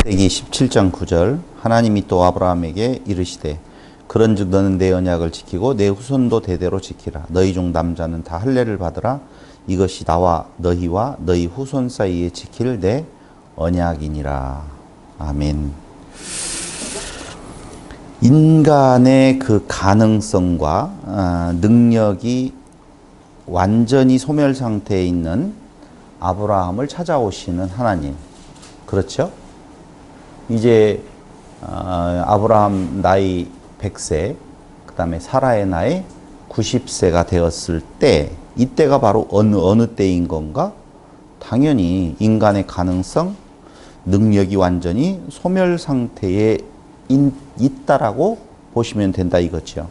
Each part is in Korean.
창세기 17장 9절 하나님이 또 아브라함에게 이르시되 그런즉 너는 내 언약을 지키고 내 후손도 대대로 지키라. 너희 중 남자는 다 할례를 받으라. 이것이 나와 너희와 너희 후손 사이에 지킬 내 언약이니라. 아멘. 인간의 그 가능성과 능력이 완전히 소멸 상태에 있는 아브라함을 찾아오시는 하나님. 그렇죠? 이제 아브라함 나이 100세, 그 다음에 사라의 나이 90세가 되었을 때, 이때가 바로 어느 때인 건가? 당연히 인간의 가능성, 능력이 완전히 소멸 상태에 있다라고 보시면 된다 이거죠.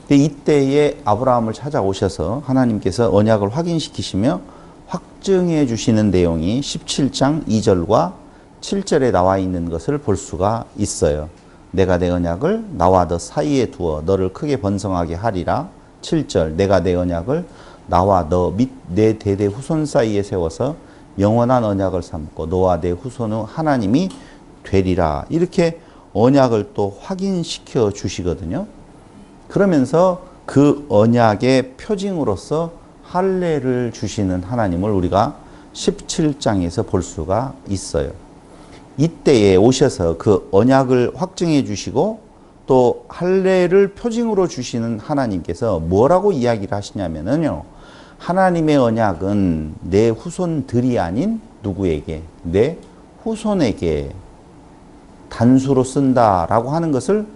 근데 이때에 아브라함을 찾아오셔서 하나님께서 언약을 확인시키시며 확증해 주시는 내용이 17장 2절과 7절에 나와 있는 것을 볼 수가 있어요. 내가 내 언약을 나와 너 사이에 두어 너를 크게 번성하게 하리라. 7절 내가 내 언약을 나와 너 및 내 대대 후손 사이에 세워서 영원한 언약을 삼고 너와 내 후손의 하나님이 되리라. 이렇게 언약을 또 확인시켜 주시거든요. 그러면서 그 언약의 표징으로서 할례를 주시는 하나님을 우리가 17장에서 볼 수가 있어요. 이때에 오셔서 그 언약을 확증해 주시고 또 할례를 표징으로 주시는 하나님께서 뭐라고 이야기를 하시냐면요. 하나님의 언약은 내 후손들이 아닌 누구에게? 내 후손에게 단수로 쓴다라고 하는 것을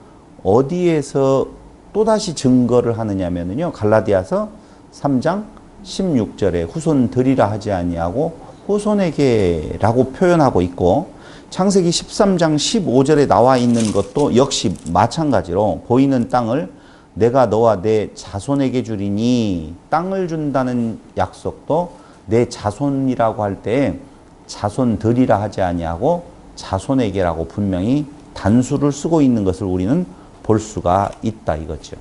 어디에서 또다시 증거를 하느냐면요. 갈라디아서 3장 16절에 후손들이라 하지 아니하고 후손에게라고 표현하고 있고 창세기 13장 15절에 나와 있는 것도 역시 마찬가지로 보이는 땅을 내가 너와 내 자손에게 주리니 땅을 준다는 약속도 내 자손이라고 할 때 자손들이라 하지 아니하고 자손에게라고 분명히 단수를 쓰고 있는 것을 우리는 볼 수가 있다 이거죠.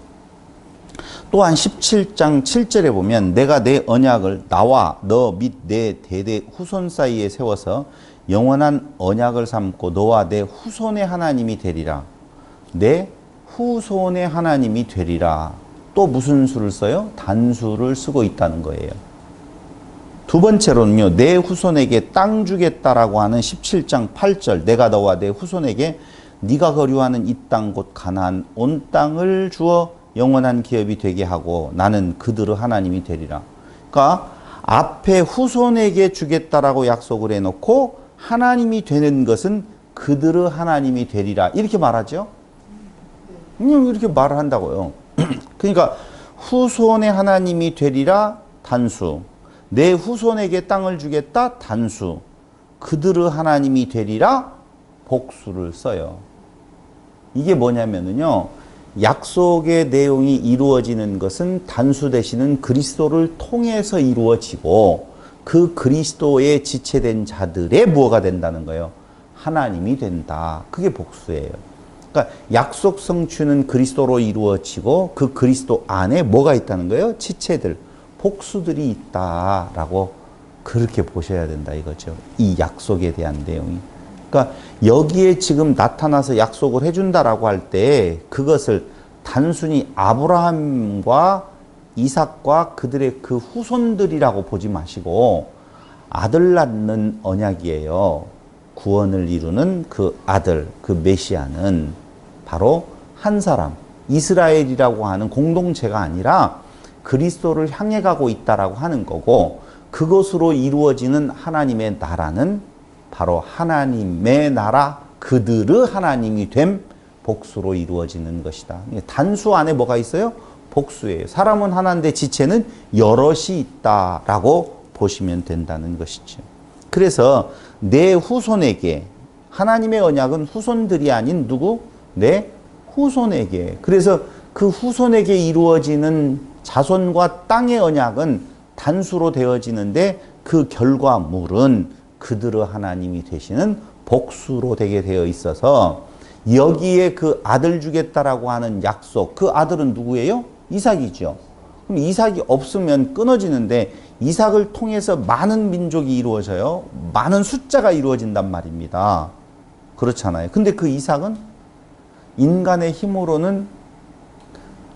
또한 17장 7절에 보면 내가 내 언약을 나와 너 및 내 대대 후손 사이에 세워서 영원한 언약을 삼고 너와 내 후손의 하나님이 되리라. 내 후손의 하나님이 되리라. 또 무슨 수를 써요? 단수를 쓰고 있다는 거예요. 두 번째로는요. 내 후손에게 땅 주겠다라고 하는 17장 8절 내가 너와 내 후손에게 네가 거류하는 이 땅 곧 가나안 온 땅을 주어 영원한 기업이 되게 하고 나는 그들의 하나님이 되리라. 그러니까 앞에 후손에게 주겠다라고 약속을 해놓고 하나님이 되는 것은 그들의 하나님이 되리라. 이렇게 말하죠. 이렇게 말을 한다고요. 그러니까 후손의 하나님이 되리라 단수. 내 후손에게 땅을 주겠다 단수. 그들의 하나님이 되리라 복수를 써요. 이게 뭐냐면요. 약속의 내용이 이루어지는 것은 단수 되시는 그리스도를 통해서 이루어지고 그 그리스도에 지체된 자들의 무엇가 된다는 거예요? 하나님이 된다. 그게 복수예요. 그러니까 약속 성취는 그리스도로 이루어지고 그 그리스도 안에 뭐가 있다는 거예요? 지체들, 복수들이 있다라고 그렇게 보셔야 된다 이거죠. 이 약속에 대한 내용이. 그러니까 여기에 지금 나타나서 약속을 해준다라고 할 때 그것을 단순히 아브라함과 이삭과 그들의 그 후손들이라고 보지 마시고 아들 낳는 언약이에요. 구원을 이루는 그 아들, 그 메시아는 바로 한 사람, 이스라엘이라고 하는 공동체가 아니라 그리스도를 향해 가고 있다라고 하는 거고 그것으로 이루어지는 하나님의 나라는 바로 하나님의 나라, 그들의 하나님이 됨 복수로 이루어지는 것이다. 단수 안에 뭐가 있어요? 복수예요. 사람은 하나인데 지체는 여럿이 있다라고 보시면 된다는 것이죠. 그래서 내 후손에게 하나님의 언약은 후손들이 아닌 누구? 내 후손에게. 그래서 그 후손에게 이루어지는 자손과 땅의 언약은 단수로 되어지는데 그 결과물은 그들의 하나님이 되시는 복수로 되게 되어 있어서 여기에 그 아들 주겠다라고 하는 약속, 그 아들은 누구예요? 이삭이죠. 그럼 이삭이 없으면 끊어지는데 이삭을 통해서 많은 민족이 이루어져요. 많은 숫자가 이루어진단 말입니다. 그렇잖아요. 근데 그 이삭은 인간의 힘으로는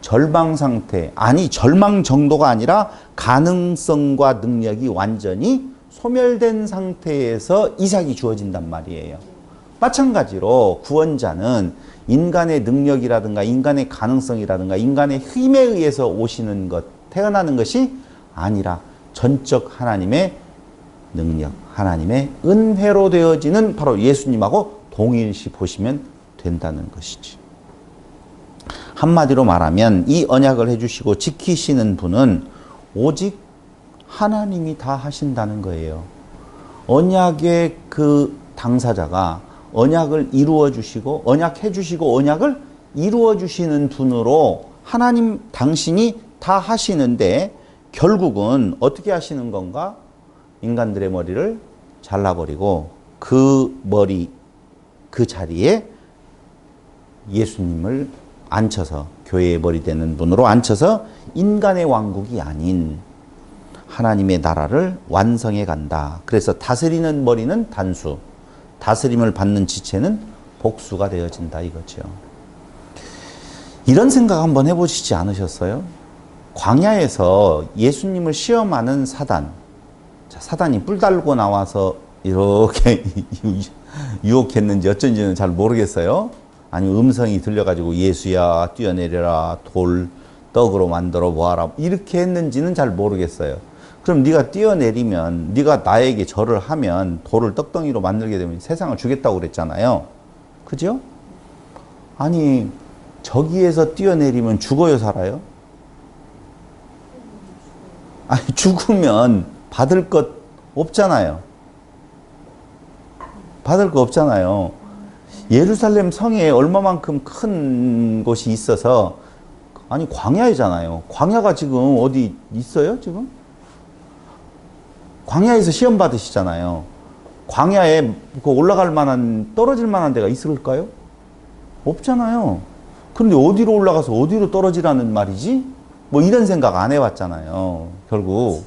절망 상태, 아니 절망 정도가 아니라 가능성과 능력이 완전히 소멸된 상태에서 이삭이 주어진단 말이에요. 마찬가지로 구원자는 인간의 능력이라든가 인간의 가능성이라든가 인간의 힘에 의해서 오시는 것, 태어나는 것이 아니라 전적 하나님의 능력, 하나님의 은혜로 되어지는 바로 예수님하고 동일시 보시면 된다는 것이지. 한마디로 말하면 이 언약을 해주시고 지키시는 분은 오직 하나님이 다 하신다는 거예요. 언약의 그 당사자가 언약을 이루어 주시고 언약해 주시고 언약을 이루어 주시는 분으로 하나님 당신이 다 하시는데 결국은 어떻게 하시는 건가? 인간들의 머리를 잘라버리고 그 머리 그 자리에 예수님을 앉혀서 교회의 머리 되는 분으로 앉혀서 인간의 왕국이 아닌 하나님의 나라를 완성해 간다. 그래서 다스리는 머리는 단수, 다스림을 받는 지체는 복수가 되어진다 이거죠. 이런 생각 한번 해보시지 않으셨어요? 광야에서 예수님을 시험하는 사단. 자, 사단이 뿔 달고 나와서 이렇게 유혹했는지 어쩐지는 잘 모르겠어요. 아니면 음성이 들려가지고 예수야 뛰어내려라, 돌 떡으로 만들어 모아라 이렇게 했는지는 잘 모르겠어요. 그럼 네가 뛰어내리면 네가 나에게 절을 하면 돌을 떡덩이로 만들게 되면 세상을 주겠다고 그랬잖아요. 그죠? 아니 저기에서 뛰어내리면 죽어요 살아요? 아니 죽으면 받을 것 없잖아요. 받을 거 없잖아요. 예루살렘 성에 얼마만큼 큰 곳이 있어서 아니 광야이잖아요. 광야가 지금 어디 있어요 지금? 광야에서 시험 받으시잖아요. 광야에 올라갈 만한 떨어질 만한 데가 있을까요? 없잖아요. 그런데 어디로 올라가서 어디로 떨어지라는 말이지? 뭐 이런 생각 안 해봤잖아요. 결국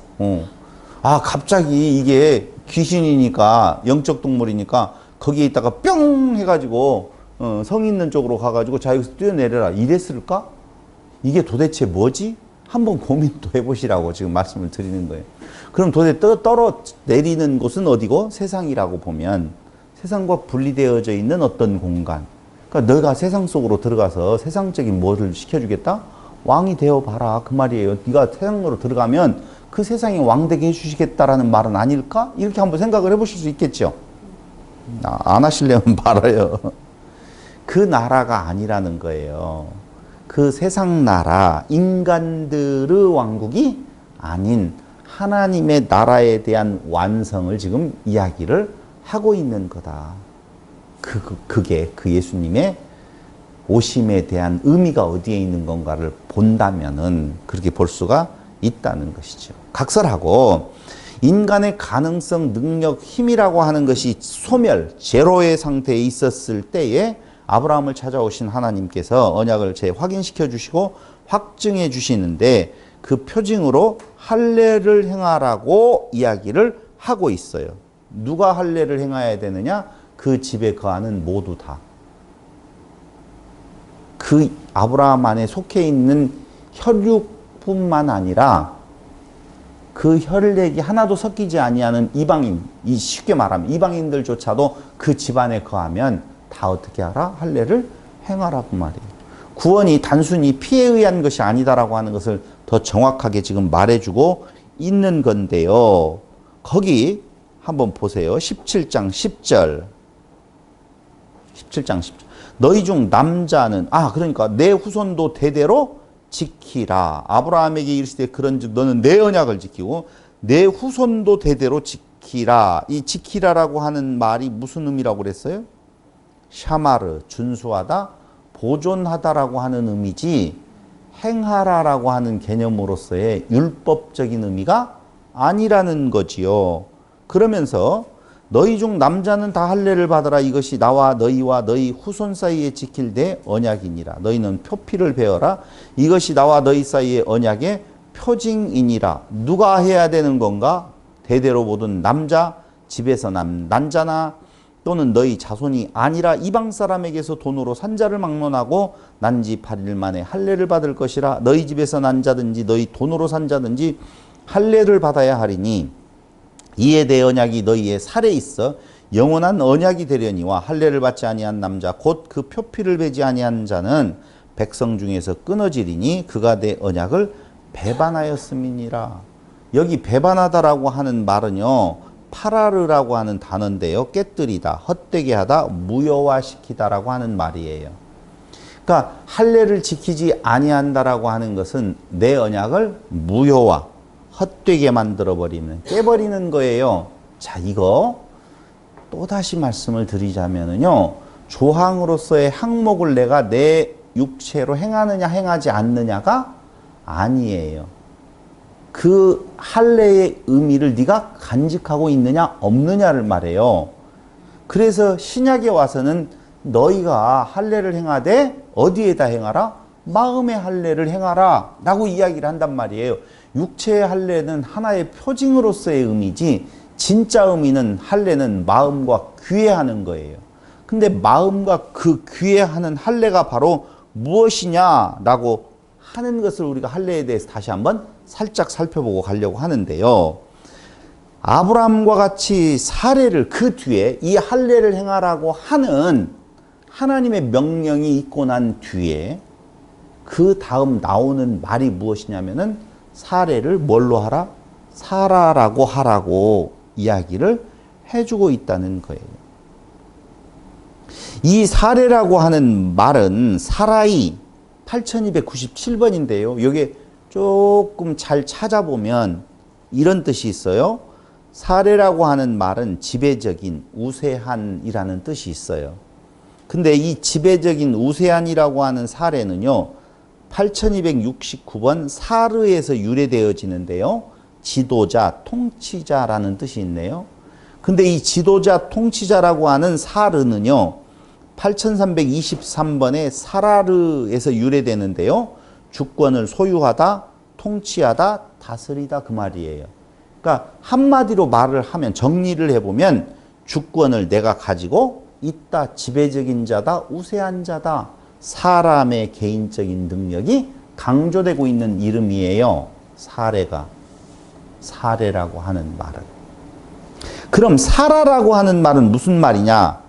아 갑자기 이게 귀신이니까 영적 동물이니까 거기에 있다가 뿅 해가지고 성 있는 쪽으로 가가지고 자 여기서 뛰어내려라 이랬을까? 이게 도대체 뭐지? 한번 고민도 해보시라고 지금 말씀을 드리는 거예요. 그럼 도대체 떨어내리는 곳은 어디고? 세상이라고 보면 세상과 분리되어져 있는 어떤 공간. 그러니까 너가 세상 속으로 들어가서 세상적인 뭐를 시켜주겠다? 왕이 되어봐라 그 말이에요. 네가 세상으로 들어가면 그 세상이 왕 되게 해주시겠다라는 말은 아닐까? 이렇게 한번 생각을 해보실 수 있겠죠. 안 하시려면 말아요. 그 나라가 아니라는 거예요. 그 세상 나라, 인간들의 왕국이 아닌 하나님의 나라에 대한 완성을 지금 이야기를 하고 있는 거다. 그게 그 예수님의 오심에 대한 의미가 어디에 있는 건가를 본다면은 그렇게 볼 수가 있다는 것이죠. 각설하고 인간의 가능성, 능력, 힘이라고 하는 것이 소멸, 제로의 상태에 있었을 때에 아브라함을 찾아오신 하나님께서 언약을 재확인시켜 주시고 확증해 주시는데 그 표징으로 할례를 행하라고 이야기를 하고 있어요. 누가 할례를 행해야 되느냐? 그 집에 거하는 모두 다. 그 아브라함 안에 속해 있는 혈육뿐만 아니라 그 혈액이 하나도 섞이지 아니하는 이방인, 쉽게 말하면 이방인들조차도 그 집안에 거하면 다 어떻게 하라? 할례를 행하라고 말이에요. 구원이 단순히 피에 의한 것이 아니다라고 하는 것을 더 정확하게 지금 말해주고 있는 건데요. 거기 한번 보세요. 17장 10절. 17장 10절. 너희 중 남자는 그러니까 내 후손도 대대로 지키라. 아브라함에게 이르시되 그런즉 너는 내 언약을 지키고 내 후손도 대대로 지키라. 이 지키라라고 하는 말이 무슨 의미라고 그랬어요? 샤마르, 준수하다, 보존하다라고 하는 의미지 행하라라고 하는 개념으로서의 율법적인 의미가 아니라는 거지요. 그러면서 너희 중 남자는 다 할례를 받으라. 이것이 나와 너희와 너희 후손 사이에 지킬 내 언약이니라. 너희는 표피를 베어라. 이것이 나와 너희 사이의 언약의 표징이니라. 누가 해야 되는 건가? 대대로 보던 남자, 집에서 난자나 또는 너희 자손이 아니라 이방 사람에게서 돈으로 산자를 막론하고 난지 8일 만에 할례를 받을 것이라. 너희 집에서 난 자든지 너희 돈으로 산 자든지 할례를 받아야 하리니 이에 대해 언약이 너희의 살에 있어 영원한 언약이 되려니와 할례를 받지 아니한 남자 곧 그 표피를 베지 아니한 자는 백성 중에서 끊어지리니 그가 내 언약을 배반하였음이니라. 여기 배반하다라고 하는 말은요, 파라르라고 하는 단어인데요, 깨뜨리다, 헛되게 하다, 무효화시키다라고 하는 말이에요. 그러니까 할례를 지키지 아니한다라고 하는 것은 내 언약을 무효화, 헛되게 만들어 버리는, 깨버리는 거예요. 자, 이거 또다시 말씀을 드리자면은요, 조항으로서의 항목을 내가 내 육체로 행하느냐 행하지 않느냐가 아니에요. 그 할례의 의미를 네가 간직하고 있느냐 없느냐를 말해요. 그래서 신약에 와서는 너희가 할례를 행하되 어디에다 행하라? 마음의 할례를 행하라 라고 이야기를 한단 말이에요. 육체의 할례는 하나의 표징으로서의 의미지 진짜 의미는 할례는 마음과 귀에 하는 거예요. 근데 마음과 그 귀에 하는 할례가 바로 무엇이냐라고 하는 것을 우리가 할례에 대해서 다시 한번 살짝 살펴보고 가려고 하는데요. 아브라함과 같이 사례를 그 뒤에 이 할례를 행하라고 하는 하나님의 명령이 있고 난 뒤에 그 다음 나오는 말이 무엇이냐면은 사례를 뭘로 하라? 사라라고 하라고 이야기를 해주고 있다는 거예요. 이 사례라고 하는 말은 사라이 8297번인데요. 이게 조금 잘 찾아보면 이런 뜻이 있어요. 사례라고 하는 말은 지배적인, 우세한이라는 뜻이 있어요. 근데 이 지배적인, 우세한이라고 하는 사례는요, 8269번 사르에서 유래되어지는데요. 지도자, 통치자라는 뜻이 있네요. 근데 이 지도자, 통치자라고 하는 사르는요, 8323번에 사라르에서 유래되는데요. 주권을 소유하다, 통치하다, 다스리다 그 말이에요. 그러니까 한마디로 말을 하면, 정리를 해보면 주권을 내가 가지고 있다, 지배적인 자다, 우세한 자다, 사람의 개인적인 능력이 강조되고 있는 이름이에요. 사례라고 하는 말은. 그럼 사라라고 하는 말은 무슨 말이냐?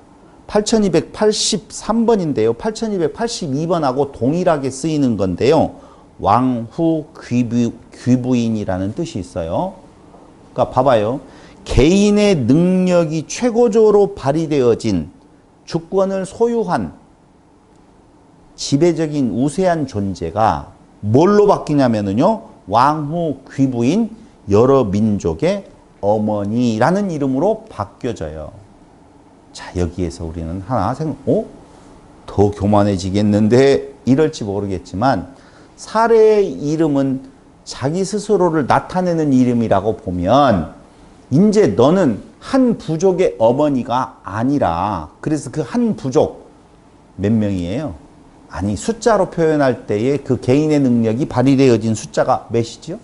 8283번인데요. 8282번하고 동일하게 쓰이는 건데요. 왕후 귀부인이라는 뜻이 있어요. 그러니까 봐봐요. 개인의 능력이 최고조로 발휘되어진 주권을 소유한 지배적인 우세한 존재가 뭘로 바뀌냐면요. 왕후 귀부인 여러 민족의 어머니라는 이름으로 바뀌어져요. 자, 여기에서 우리는 하나 더 교만해지겠는데 이럴지 모르겠지만 사례의 이름은 자기 스스로를 나타내는 이름이라고 보면 이제 너는 한 부족의 어머니가 아니라, 그래서 그 한 부족 몇 명이에요? 아니, 숫자로 표현할 때에 그 개인의 능력이 발휘되어진 숫자가 몇이죠?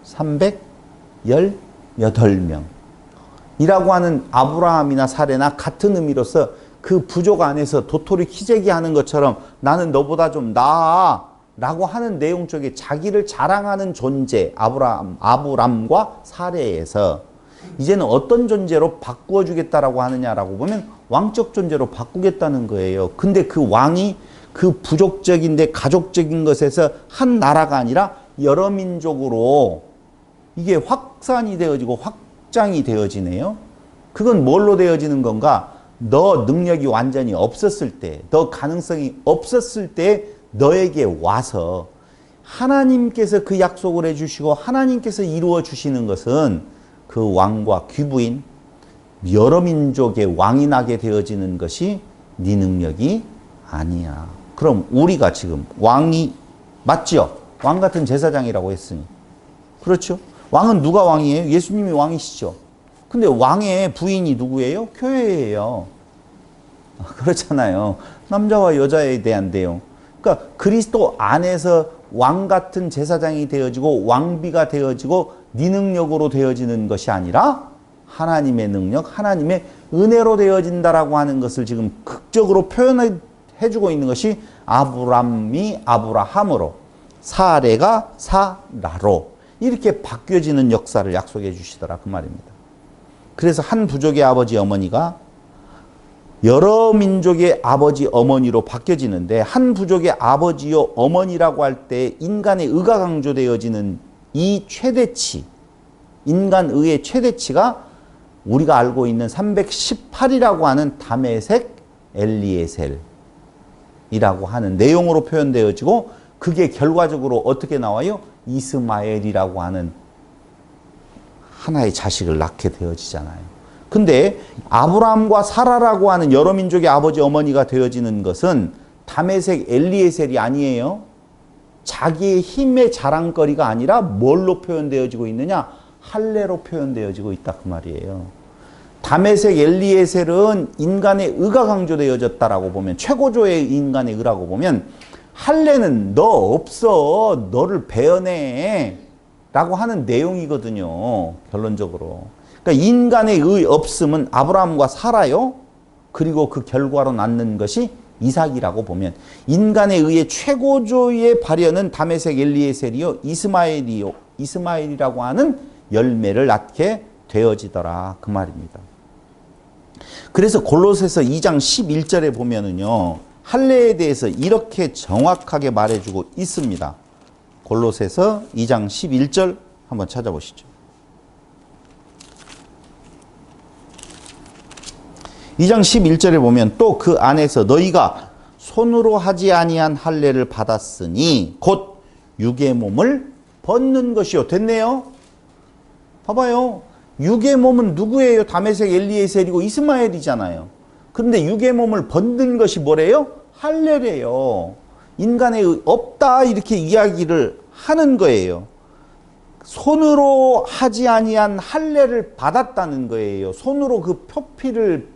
318명 이라고 하는 아브라함이나 사례나 같은 의미로서 그 부족 안에서 도토리 키재기 하는 것처럼 나는 너보다 좀 나아 라고 하는 내용 쪽에 자기를 자랑하는 존재, 아브람과 사례에서 이제는 어떤 존재로 바꾸어 주겠다라고 하느냐라고 보면 왕적 존재로 바꾸겠다는 거예요. 근데 그 왕이 그 부족적인데 가족적인 것에서 한 나라가 아니라 여러 민족으로 이게 확산이 되어지고 확장이 되어지네요. 그건 뭘로 되어지는 건가? 너 능력이 완전히 없었을 때, 너 가능성이 없었을 때 너에게 와서 하나님께서 그 약속을 해주시고 하나님께서 이루어 주시는 것은 그 왕과 귀부인 여러 민족의 왕이 나게 되어지는 것이 네 능력이 아니야. 그럼 우리가 지금 왕이 맞죠? 왕 같은 제사장이라고 했으니. 그렇죠? 왕은 누가 왕이에요? 예수님이 왕이시죠. 근데 왕의 부인이 누구예요? 교회예요. 그렇잖아요. 남자와 여자에 대한 내용. 그러니까 그리스도 안에서 왕 같은 제사장이 되어지고 왕비가 되어지고 네 능력으로 되어지는 것이 아니라 하나님의 능력, 하나님의 은혜로 되어진다라고 하는 것을 지금 극적으로 표현해 주고 있는 것이 아브람이 아브라함으로, 사레가 사라로 이렇게 바뀌어지는 역사를 약속해 주시더라 그 말입니다. 그래서 한 부족의 아버지 어머니가 여러 민족의 아버지 어머니로 바뀌어지는데, 한 부족의 아버지요 어머니라고 할 때 인간의 의가 강조되어지는 이 최대치, 인간의의 최대치가 우리가 알고 있는 318이라고 하는 다메섹 엘리에셀이라고 하는 내용으로 표현되어지고, 그게 결과적으로 어떻게 나와요? 이스마엘이라고 하는 하나의 자식을 낳게 되어지잖아요. 근데 아브라함과 사라라고 하는 여러 민족의 아버지 어머니가 되어지는 것은 다메섹 엘리에셀이 아니에요. 자기의 힘의 자랑거리가 아니라 뭘로 표현되어지고 있느냐? 할례로 표현되어지고 있다 그 말이에요. 다메섹 엘리에셀은 인간의 의가 강조되어졌다라고 보면, 최고조의 인간의 의라고 보면, 할례는 너 없어, 너를 베어내 라고 하는 내용이거든요, 결론적으로. 그러니까 인간의 의 없음은 아브라함과 사라요, 그리고 그 결과로 낳는 것이 이삭이라고 보면, 인간의 의의 최고조의 발현은 다메섹 엘리에셀이요 이스마엘이라고 하는 열매를 낳게 되어지더라 그 말입니다. 그래서 골로새서 2장 11절에 보면은요, 할례에 대해서 이렇게 정확하게 말해주고 있습니다. 골로새서 2장 11절 한번 찾아보시죠. 2장 11절에 보면 또 그 안에서 너희가 손으로 하지 아니한 할례를 받았으니 곧 육의 몸을 벗는 것이요. 됐네요. 봐봐요. 육의 몸은 누구예요? 다메섹 엘리에셀이고 이스마엘이잖아요. 그런데 육의 몸을 벗는 것이 뭐래요? 할례래요. 인간의 없다 이렇게 이야기를 하는 거예요. 손으로 하지 아니한 할례를 받았다는 거예요. 손으로 그 표피를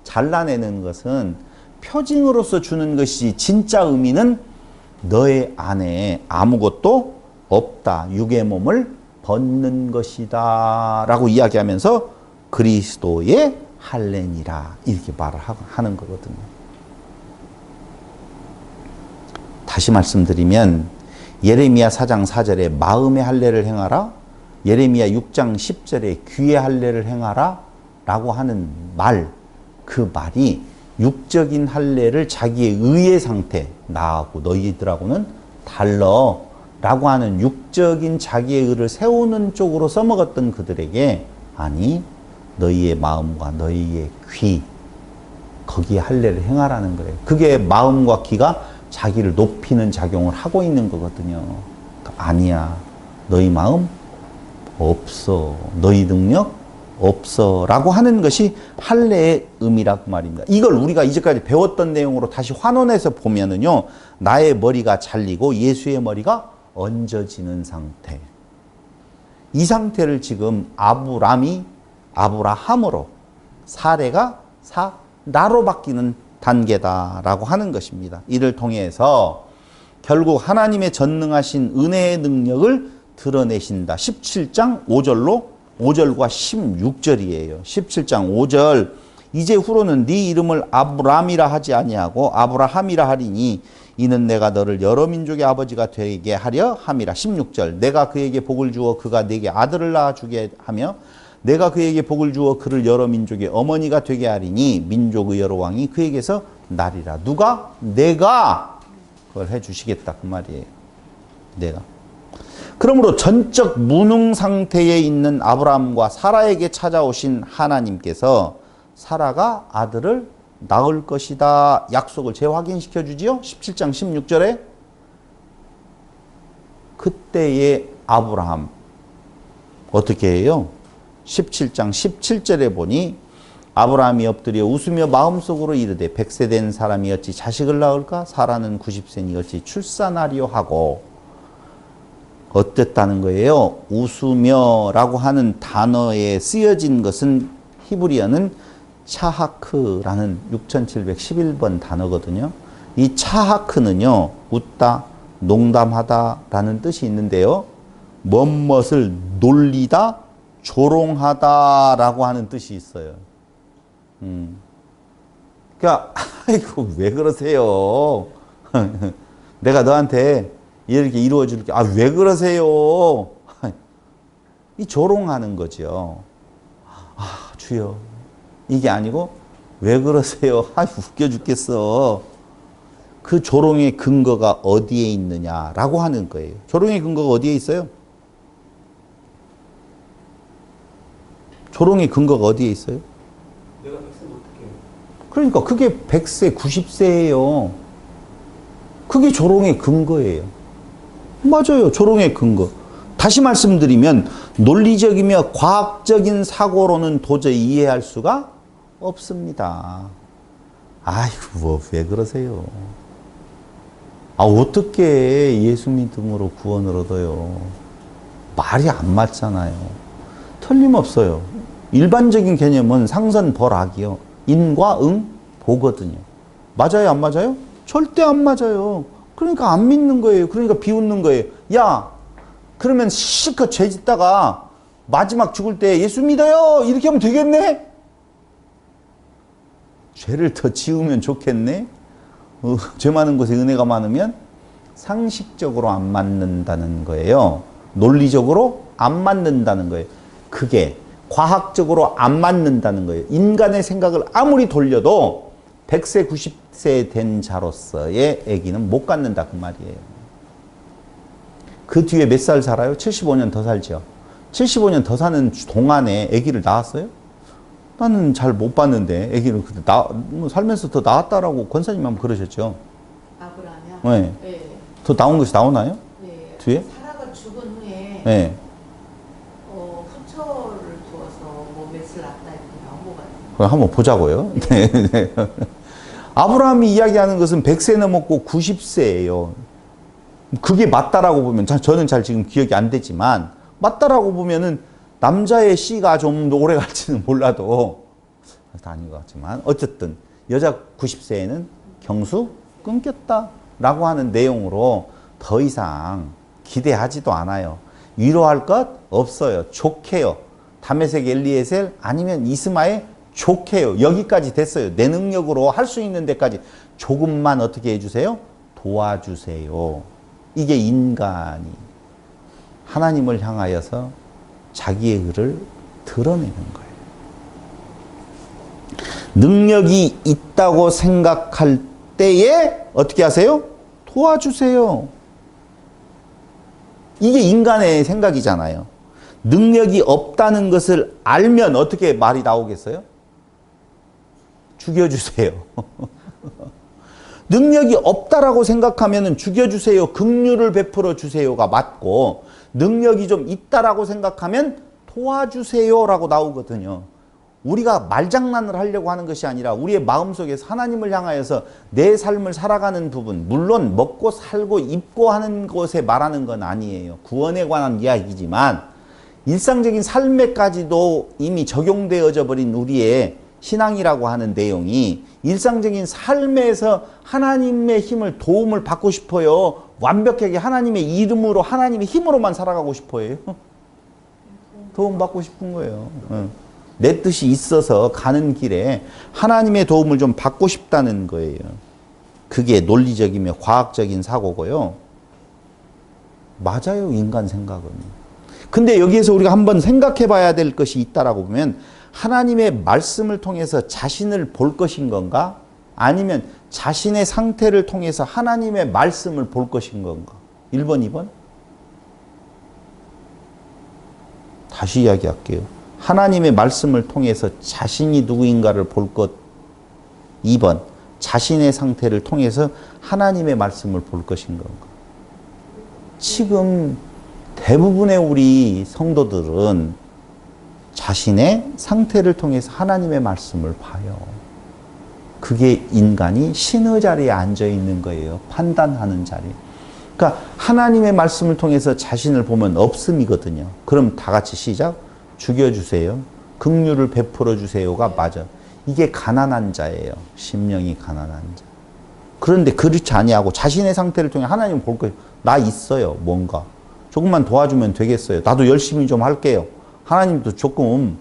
잘라내는 것은 표징으로서 주는 것이, 진짜 의미는 너의 안에 아무것도 없다, 육의 몸을 벗는 것이다 라고 이야기하면서 그리스도의 할례니라 이렇게 말을 하는 거거든요. 다시 말씀드리면 예레미야 4장 4절에 마음의 할례를 행하라, 예레미야 6장 10절에 귀의 할례를 행하라 라고 하는 말, 그 말이 육적인 할례를 자기의 의의 상태, 나하고 너희들하고는 달라 라고 하는 육적인 자기의 의를 세우는 쪽으로 써먹었던 그들에게, 아니 너희의 마음과 너희의 귀, 거기에 할례를 행하라는 거예요. 그게 마음과 귀가 자기를 높이는 작용을 하고 있는 거거든요. 아니야, 너희 마음 없어, 너희 능력 없어 라고 하는 것이 할례의 의미라고 말입니다. 이걸 우리가 이제까지 배웠던 내용으로 다시 환원해서 보면은요, 나의 머리가 잘리고 예수의 머리가 얹어지는 상태, 이 상태를 지금 아브람이 아브라함으로, 사레가 사라로 바뀌는 단계다라고 하는 것입니다. 이를 통해서 결국 하나님의 전능하신 은혜의 능력을 드러내신다. 17장 5절과 16절이에요. 17장 5절, 이제 후로는 네 이름을 아브람이라 하지 아니하고 아브라함이라 하리니 이는 내가 너를 여러 민족의 아버지가 되게 하려 함이라. 16절, 내가 그에게 복을 주어 그가 내게 아들을 낳아주게 하며 내가 그에게 복을 주어 그를 여러 민족의 어머니가 되게 하리니 민족의 여러 왕이 그에게서 나리라. 누가? 내가 그걸 해주시겠다 그 말이에요. 내가. 그러므로 전적 무능 상태에 있는 아브라함과 사라에게 찾아오신 하나님께서 사라가 아들을 낳을 것이다 약속을 재확인시켜 주지요. 17장 16절에 그때의 아브라함 어떻게 해요? 17장 17절에 보니 아브라함이 엎드려 웃으며 마음속으로 이르되 100세 된 사람이 어찌 자식을 낳을까? 사라는 90세니 어찌 출산하리요 하고. 어땠다는 거예요? 웃으며라고 하는 단어에 쓰여진 것은 히브리어는 차하크라는 6711번 단어거든요. 이 차하크는요, 웃다, 농담하다라는 뜻이 있는데요. 뭐뭇을 놀리다, 조롱하다라고 하는 뜻이 있어요. 그러니까 아이고 왜 그러세요? 내가 너한테 이렇게 이루어 줄게. 아, 왜 그러세요? 이 조롱하는 거죠. 아, 주여. 이게 아니고 왜 그러세요? 아, 웃겨 죽겠어. 그 조롱의 근거가 어디에 있느냐라고 하는 거예요. 조롱의 근거가 어디에 있어요? 조롱의 근거가 어디에 있어요? 내가 100세 어떻게 해요? 그러니까 그게 100세, 90세예요. 그게 조롱의 근거예요. 맞아요. 조롱의 근거. 다시 말씀드리면 논리적이며 과학적인 사고로는 도저히 이해할 수가 없습니다. 아이고 뭐 왜 그러세요? 아 어떻게 예수 믿음으로 구원을 얻어요? 말이 안 맞잖아요. 틀림없어요. 일반적인 개념은 상선 벌악이요. 인과 응 보거든요. 맞아요 안 맞아요? 절대 안 맞아요. 그러니까 안 믿는 거예요. 그러니까 비웃는 거예요. 야 그러면 실컷 죄 짓다가 마지막 죽을 때 예수 믿어요 이렇게 하면 되겠네? 죄를 더 지으면 좋겠네? 죄 많은 곳에 은혜가 많으면 상식적으로 안 맞는다는 거예요. 논리적으로 안 맞는다는 거예요. 그게 과학적으로 안 맞는다는 거예요. 인간의 생각을 아무리 돌려도 100세, 90세 된 자로서의 아기는 못 갖는다 그 말이에요. 그 뒤에 몇 살 살아요? 75년 더 살죠. 75년 더 사는 동안에 아기를 낳았어요? 나는 잘 못 봤는데 아기를 살면서 더 낳았다라고 권사님 한번 그러셨죠. 아브라함이요? 네. 네. 더 나온 것이 나오나요? 네. 뒤에? 사라가 죽은 후에 네. 후처를 두어서 뭐 몇을 낳았다 이렇게 나온 것 같아요. 그럼 한번 보자고요. 네. 네. 아브라함이 이야기하는 것은 100세 넘었고 90세예요. 그게 맞다라고 보면 저는 잘 지금 기억이 안 되지만 맞다라고 보면은 남자의 씨가 좀 더 오래 갈지는 몰라도 아닌 것 같지만 어쨌든 여자 90세에는 경수 끊겼다라고 하는 내용으로 더 이상 기대하지도 않아요. 위로할 것 없어요. 족해요. 다메섹 엘리에셀 아니면 이스마엘 족해요. 여기까지 됐어요. 내 능력으로 할 수 있는 데까지 조금만 어떻게 해주세요? 도와주세요. 이게 인간이 하나님을 향하여서 자기의 의를 드러내는 거예요. 능력이 있다고 생각할 때에 어떻게 하세요? 도와주세요. 이게 인간의 생각이잖아요. 능력이 없다는 것을 알면 어떻게 말이 나오겠어요? 죽여주세요. 능력이 없다라고 생각하면 죽여주세요. 긍휼을 베풀어 주세요가 맞고 능력이 좀 있다라고 생각하면 도와주세요라고 나오거든요. 우리가 말장난을 하려고 하는 것이 아니라 우리의 마음속에서 하나님을 향하여서 내 삶을 살아가는 부분, 물론 먹고 살고 입고 하는 것에 말하는 건 아니에요. 구원에 관한 이야기지만 일상적인 삶에까지도 이미 적용되어져 버린 우리의 신앙이라고 하는 내용이 일상적인 삶에서 하나님의 힘을 도움을 받고 싶어요. 완벽하게 하나님의 이름으로 하나님의 힘으로만 살아가고 싶어요. 도움 받고 싶은 거예요. 내 뜻이 있어서 가는 길에 하나님의 도움을 좀 받고 싶다는 거예요. 그게 논리적이며 과학적인 사고고요. 맞아요, 인간 생각은. 근데 여기에서 우리가 한번 생각해 봐야 될 것이 있다라고 보면 하나님의 말씀을 통해서 자신을 볼 것인 건가? 아니면 자신의 상태를 통해서 하나님의 말씀을 볼 것인 건가? 1번, 2번? 다시 이야기할게요. 하나님의 말씀을 통해서 자신이 누구인가를 볼 것. 2번, 자신의 상태를 통해서 하나님의 말씀을 볼 것인 건가? 지금 대부분의 우리 성도들은 자신의 상태를 통해서 하나님의 말씀을 봐요. 그게 인간이 신의 자리에 앉아 있는 거예요. 판단하는 자리. 그러니까 하나님의 말씀을 통해서 자신을 보면 없음이거든요. 그럼 다 같이 시작. 죽여주세요. 긍휼을 베풀어 주세요가 맞아. 이게 가난한 자예요. 심령이 가난한 자. 그런데 그렇지 아니하고 자신의 상태를 통해 하나님을 볼 거예요. 나 있어요. 뭔가. 조금만 도와주면 되겠어요. 나도 열심히 좀 할게요. 하나님도 조금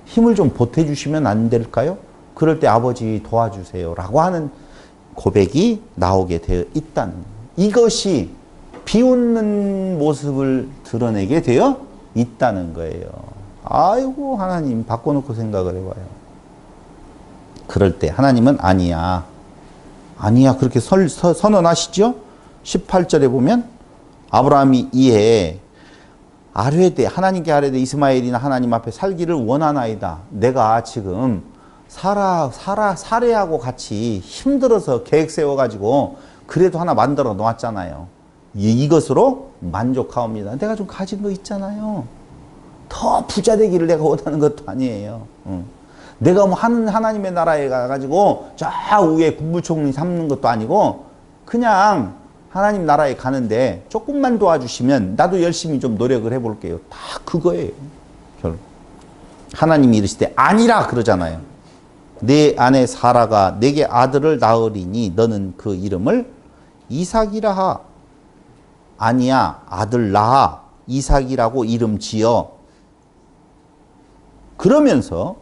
힘을 좀 보태주시면 안 될까요? 그럴 때 아버지 도와주세요. 라고 하는 고백이 나오게 되어 있다는 거예요. 이것이 비웃는 모습을 드러내게 되어 있다는 거예요. 아이고 하나님 바꿔놓고 생각을 해봐요. 그럴 때 하나님은 아니야. 아니야 그렇게 선언하시죠? 18절에 보면 아브라함이 이에 아뢰되 하나님께 아뢰되 이스마엘이나 하나님 앞에 살기를 원하나이다. 내가 지금 사례하고 같이 힘들어서 계획 세워가지고 그래도 하나 만들어 놓았잖아요. 이것으로 만족하옵니다. 내가 좀 가진 거 있잖아요. 더 부자 되기를 내가 원하는 것도 아니에요. 내가 뭐 하나님의 나라에 가가지고 저 위에 국무총리 삼는 것도 아니고 그냥 하나님 나라에 가는데 조금만 도와주시면 나도 열심히 좀 노력을 해볼게요. 다 그거예요. 결국 하나님이 이르시되 아니라 그러잖아요. 내 아내 사라가 내게 아들을 낳으리니 너는 그 이름을 이삭이라 하. 아니야 아들 낳아 이삭이라고 이름 지어. 그러면서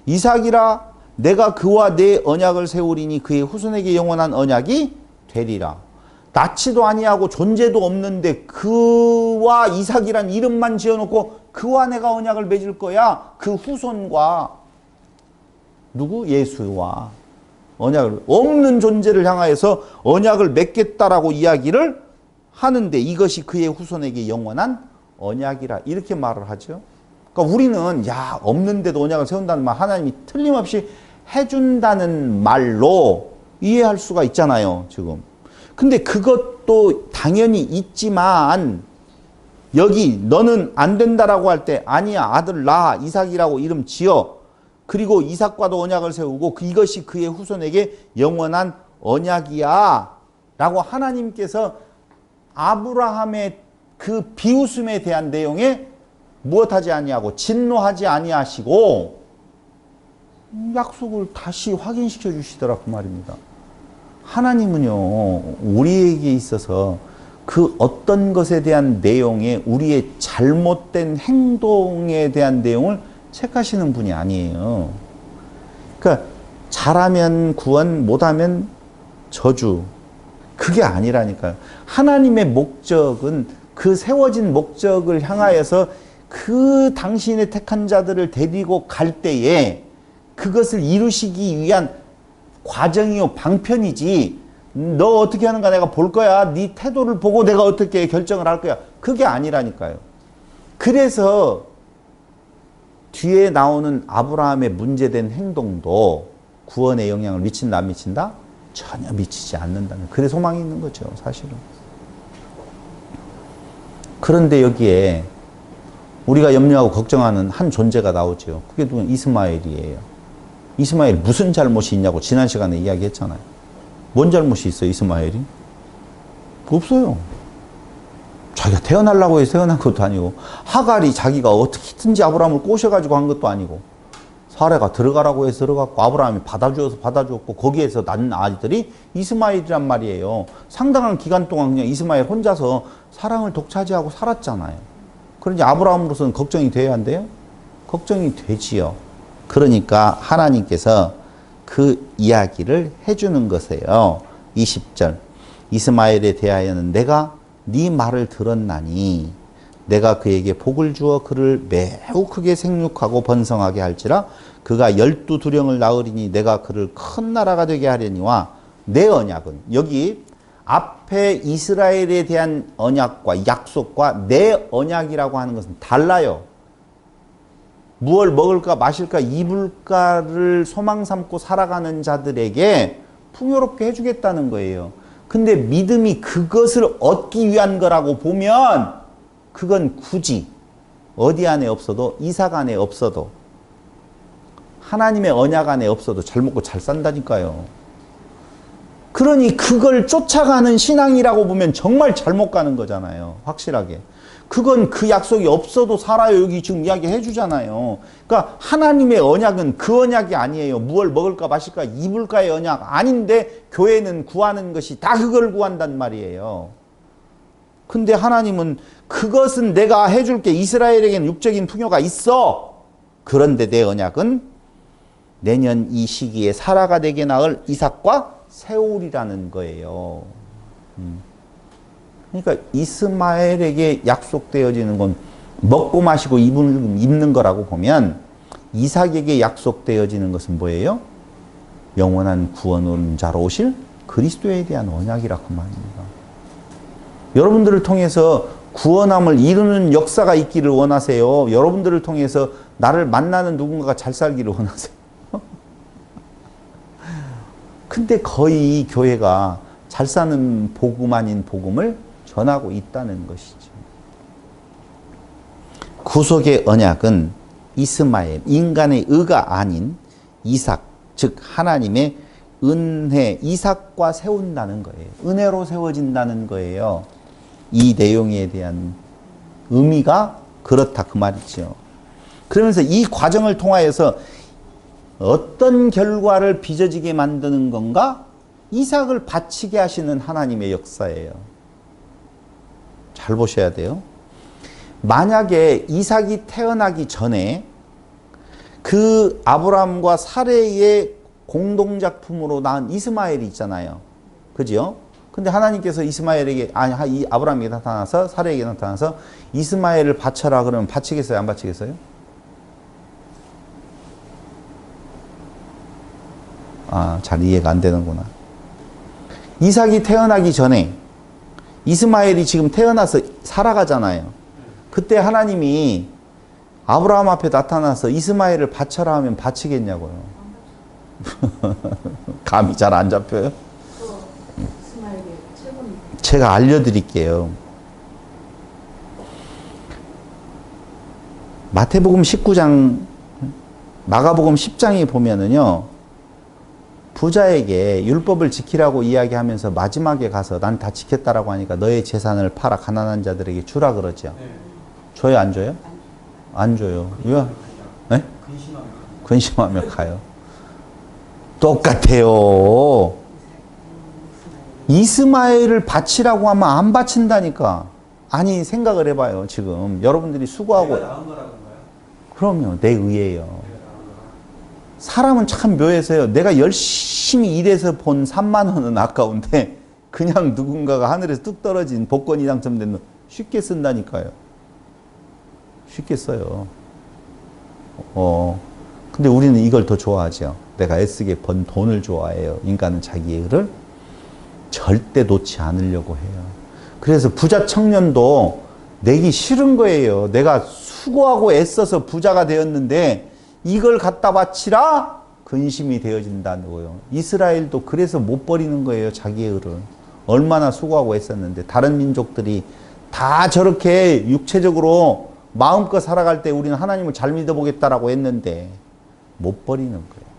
이삭이라 내가 그와 내 언약을 세우리니 그의 후손에게 영원한 언약이 되리라. 낳지도 아니하고 존재도 없는데 그와 이삭이란 이름만 지어놓고 그와 내가 언약을 맺을 거야. 그 후손과 누구? 예수와 언약을 없는 존재를 향하여서 언약을 맺겠다라고 이야기를 하는데 이것이 그의 후손에게 영원한 언약이라 이렇게 말을 하죠. 그러니까 우리는 야 없는데도 언약을 세운다는 말 하나님이 틀림없이 해준다는 말로 이해할 수가 있잖아요. 지금. 근데 그것도 당연히 있지만 여기 너는 안 된다라고 할 때 아니야 아들 낳아 이삭이라고 이름 지어. 그리고 이삭과도 언약을 세우고 이것이 그의 후손에게 영원한 언약이야 라고 하나님께서 아브라함의 그 비웃음에 대한 내용에 무엇하지 아니하고 진노하지 아니하시고 약속을 다시 확인시켜 주시더라 그 말입니다. 하나님은요 우리에게 있어서 그 어떤 것에 대한 내용에 우리의 잘못된 행동에 대한 내용을 체크하시는 분이 아니에요. 그러니까 잘하면 구원, 못하면 저주. 그게 아니라니까요. 하나님의 목적은 그 세워진 목적을 향하여서 그 당신의 택한 자들을 데리고 갈 때에 그것을 이루시기 위한 과정이요 방편이지 너 어떻게 하는가 내가 볼 거야. 네 태도를 보고 내가 어떻게 결정을 할 거야. 그게 아니라니까요. 그래서 뒤에 나오는 아브라함의 문제된 행동도 구원에 영향을 미친다 안 미친다? 전혀 미치지 않는다는 그래 소망이 있는 거죠 사실은. 그런데 여기에 우리가 염려하고 걱정하는 한 존재가 나오죠. 그게 누구? 이스마엘이에요. 이스마엘 무슨 잘못이 있냐고 지난 시간에 이야기했잖아요. 뭔 잘못이 있어요 이스마엘이? 없어요. 자기가 태어나려고 해서 태어난 것도 아니고 하갈이 자기가 어떻게든지 아브라함을 꼬셔가지고 한 것도 아니고 사라가 들어가라고 해서 들어갔고 아브라함이 받아주어서 받아주었고 거기에서 낳은 아이들이 이스마엘이란 말이에요. 상당한 기간 동안 그냥 이스마엘 혼자서 사랑을 독차지하고 살았잖아요. 그러니 아브라함으로서는 걱정이 돼야 한대요? 걱정이 되지요. 그러니까 하나님께서 그 이야기를 해주는 것이에요. 20절 이스마엘에 대하여는 내가 네 말을 들었나니 내가 그에게 복을 주어 그를 매우 크게 생육하고 번성하게 할지라 그가 12두령을 낳으리니 내가 그를 큰 나라가 되게 하려니와 내 언약은 여기 앞에 이스라엘에 대한 언약과 약속과 내 언약이라고 하는 것은 달라요. 무엇을 먹을까 마실까 입을까를 소망 삼고 살아가는 자들에게 풍요롭게 해주겠다는 거예요. 근데 믿음이 그것을 얻기 위한 거라고 보면 그건 굳이 어디 안에 없어도 이삭 안에 없어도 하나님의 언약 안에 없어도 잘 먹고 잘 산다니까요. 그러니 그걸 쫓아가는 신앙이라고 보면 정말 잘못 가는 거잖아요. 확실하게. 그건 그 약속이 없어도 살아요. 여기 지금 이야기해 주잖아요. 그러니까 하나님의 언약은 그 언약이 아니에요. 무얼 먹을까 마실까 입을까의 언약 아닌데 교회는 구하는 것이 다 그걸 구한단 말이에요. 근데 하나님은 그것은 내가 해줄게. 이스라엘에게는 육적인 풍요가 있어. 그런데 내 언약은 내년 이 시기에 사라가 내게 낳을 이삭과 세울이라는 거예요. 그러니까 이스마엘에게 약속되어지는 건 먹고 마시고 입는 거라고 보면 이삭에게 약속되어지는 것은 뭐예요? 영원한 구원은 자로 오실 그리스도에 대한 언약이라고 그 말입니다. 여러분들을 통해서 구원함을 이루는 역사가 있기를 원하세요. 여러분들을 통해서 나를 만나는 누군가가 잘 살기를 원하세요. 근데 거의 교회가 잘 사는 복음 아닌 복음을 전하고 있다는 것이죠. 구속의 언약은 이스마엘, 인간의 의가 아닌 이삭, 즉 하나님의 은혜, 이삭과 세운다는 거예요. 은혜로 세워진다는 거예요. 이 내용에 대한 의미가 그렇다 그 말이죠. 그러면서 이 과정을 통하여서 어떤 결과를 빚어지게 만드는 건가? 이삭을 바치게 하시는 하나님의 역사예요. 잘 보셔야 돼요. 만약에 이삭이 태어나기 전에 그 아브라함과 사레의 공동작품으로 낳은 이스마엘이 있잖아요. 그죠? 근데 하나님께서 이스마엘에게, 아니, 아브라함에게 나타나서, 사레에게 나타나서 이스마엘을 바쳐라 그러면 바치겠어요? 안 바치겠어요? 잘 이해가 안 되는구나. 이삭이 태어나기 전에 이스마엘이 지금 태어나서 살아가잖아요. 그때 하나님이 아브라함 앞에 나타나서 이스마엘을 바쳐라 하면 바치겠냐고요. 감이 잘 안 잡혀요? 이스마엘의 최고는 제가 알려드릴게요. 마태복음 19장, 마가복음 10장에 보면은요, 부자에게 율법을 지키라고 이야기하면서 마지막에 가서 난 다 지켰다라고 하니까 너의 재산을 팔아 가난한 자들에게 주라 그러죠. 네. 줘요, 안 줘요? 안 줘요. 왜? 네? 근심하며 가요. 똑같아요. 이스마엘을 바치라고 하면 안 바친다니까. 아니, 생각을 해봐요. 지금 여러분들이 수고하고. 내가 나은 거라는 거야? 그럼요. 내 의예요. 내가 나은 거야. 사람은 참 묘해서요. 내가 열심히 일해서 본 3만 원은 아까운데 그냥 누군가가 하늘에서 뚝 떨어진 복권이 당첨된 돈 쉽게 쓴다니까요. 쉽게 써요. 근데 우리는 이걸 더 좋아하죠. 내가 애쓰게 번 돈을 좋아해요. 인간은 자기의 의를 절대 놓지 않으려고 해요. 그래서 부자 청년도 내기 싫은 거예요. 내가 수고하고 애써서 부자가 되었는데 이걸 갖다 바치라? 근심이 되어진다는 거예요. 이스라엘도 그래서 못 버리는 거예요. 자기의 의를. 얼마나 수고하고 애썼는데 다른 민족들이 다 저렇게 육체적으로 마음껏 살아갈 때 우리는 하나님을 잘 믿어보겠다라고 했는데 못 버리는 거예요.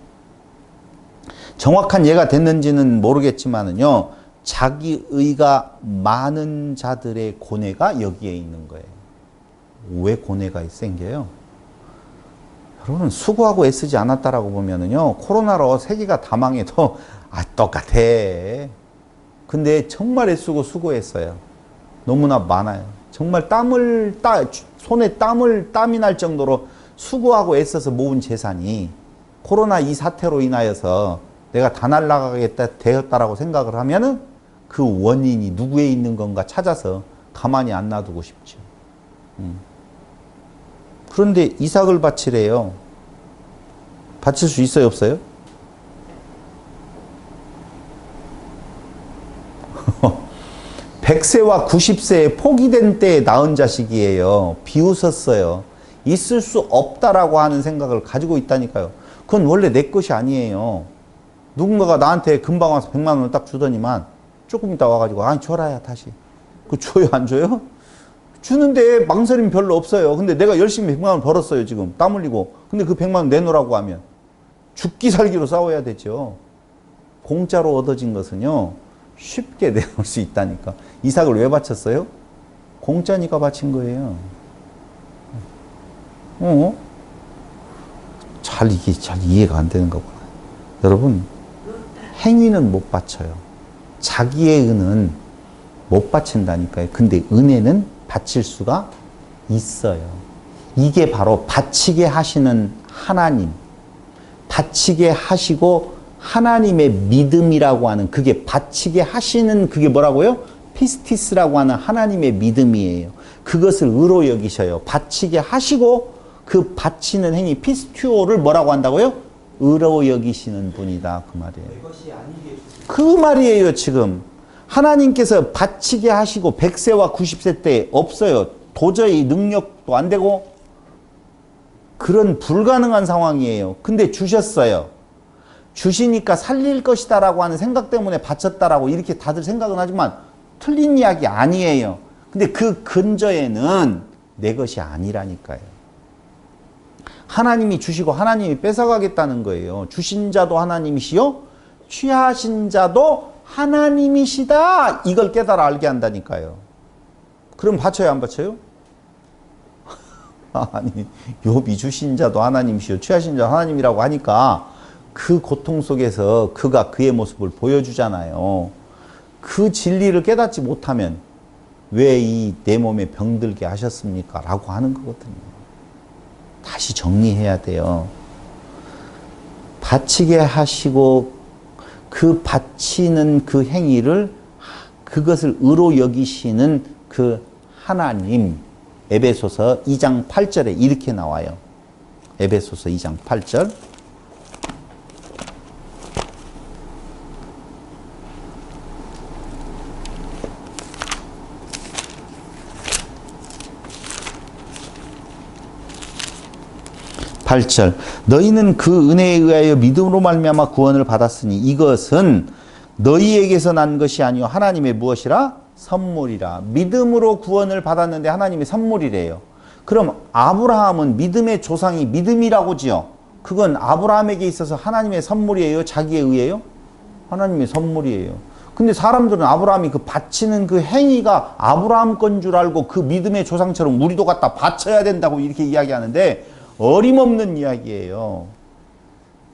정확한 예가 됐는지는 모르겠지만은요, 자기 의가 많은 자들의 고뇌가 여기에 있는 거예요. 왜 고뇌가 생겨요? 여러분, 수고하고 애쓰지 않았다라고 보면은요, 코로나로 세계가 다 망해도 똑같아. 근데 정말 애쓰고 수고했어요. 너무나 많아요. 정말 손에 땀이 날 정도로 수고하고 애써서 모은 재산이 코로나 이 사태로 인하여서 내가 다 날아가겠다 되었다라고 생각을 하면은 그 원인이 누구에 있는 건가 찾아서 가만히 안 놔두고 싶죠. 그런데 이삭을 바치래요. 바칠 수 있어요, 없어요? (100세와 90세에) 포기된 때에 낳은 자식이에요. 비웃었어요. 있을 수 없다라고 하는 생각을 가지고 있다니까요. 그건 원래 내 것이 아니에요. 누군가가 나한테 금방 와서 100만 원을 딱 주더니만 조금 있다 와가지고 아니 줘라야 다시. 그 줘요 안 줘요? 주는데 망설임 별로 없어요. 근데 내가 열심히 100만 원 벌었어요 지금 땀 흘리고. 근데 그 100만 원 내놓으라고 하면 죽기 살기로 싸워야 되죠. 공짜로 얻어진 것은요 쉽게 내놓을 수 있다니까. 이삭을 왜 바쳤어요? 공짜니까 바친 거예요. 이게 잘 이해가 안 되는 거구나. 여러분, 행위는 못 바쳐요. 자기의 은은 못 바친다니까요. 근데 은혜는 바칠 수가 있어요. 이게 바로 바치게 하시는 하나님, 바치게 하시고 하나님의 믿음이라고 하는, 그게 바치게 하시는, 그게 뭐라고요? 피스티스라고 하는 하나님의 믿음이에요. 그것을 의로 여기셔요. 바치게 하시고 그 바치는 행위, 피스튜오를 뭐라고 한다고요? 의로 여기시는 분이다, 그 말이에요. 이것이 아니게 주시는 그 말이에요. 지금 하나님께서 바치게 하시고 100세와 90세 때 없어요. 도저히 능력도 안 되고 그런 불가능한 상황이에요. 근데 주셨어요. 주시니까 살릴 것이다 라고 하는 생각 때문에 바쳤다라고 이렇게 다들 생각은 하지만 틀린 이야기 아니에요. 근데 그 근저에는 내 것이 아니라니까요. 하나님이 주시고 하나님이 뺏어가겠다는 거예요. 주신 자도 하나님이시요 취하신 자도 하나님이시다. 이걸 깨달아 알게 한다니까요. 그럼 바쳐요, 안 바쳐요? 아니, 욥이 주신 자도 하나님이시요 취하신 자도 하나님이라고 하니까 그 고통 속에서 그가 그의 모습을 보여주잖아요. 그 진리를 깨닫지 못하면 왜 이 내 몸에 병들게 하셨습니까? 라고 하는 거거든요. 다시 정리해야 돼요. 바치게 하시고 그 바치는 그 행위를, 그것을 의로 여기시는 그 하나님, 에베소서 2장 8절에 이렇게 나와요. 에베소서 2장 8절. 너희는 그 은혜에 의하여 믿음으로 말미암아 구원을 받았으니 이것은 너희에게서 난 것이 아니요 하나님의 무엇이라? 선물이라. 믿음으로 구원을 받았는데 하나님의 선물이래요. 그럼 아브라함은 믿음의 조상이 믿음이라고지요. 그건 아브라함에게 있어서 하나님의 선물이에요? 자기에 의해요? 하나님의 선물이에요. 근데 사람들은 아브라함이 그 바치는 그 행위가 아브라함 건 줄 알고 그 믿음의 조상처럼 우리도 갖다 바쳐야 된다고 이렇게 이야기하는데 어림없는 이야기예요.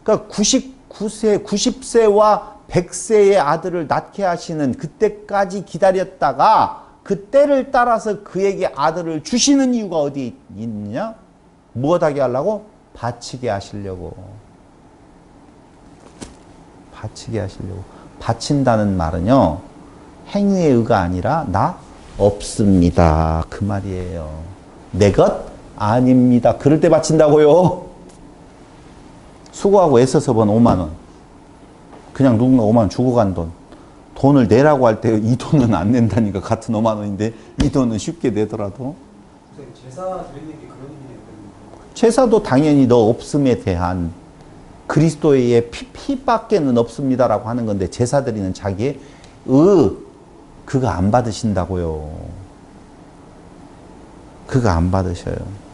그러니까 99세, 90세와 100세의 아들을 낳게 하시는 그때까지 기다렸다가 그때를 따라서 그에게 아들을 주시는 이유가 어디 있느냐? 무엇하게 하려고? 바치게 하시려고. 바치게 하시려고. 바친다는 말은요, 행위의 의가 아니라 나 없습니다. 그 말이에요. 내 것 아닙니다. 그럴 때 바친다고요. 수고하고 애써서 번 5만 원. 그냥 누군가 5만 원 주고 간 돈. 돈을 내라고 할 때 이 돈은 안 낸다니까. 같은 5만 원인데 이 돈은 쉽게 내더라도. 선생님, 제사 드리는 게 그런 의미예요. 제사도 당연히 너 없음에 대한 그리스도의 피밖에는 없습니다라고 하는 건데 제사 드리는 자기의 그거 안 받으신다고요. 그거 안 받으셔요.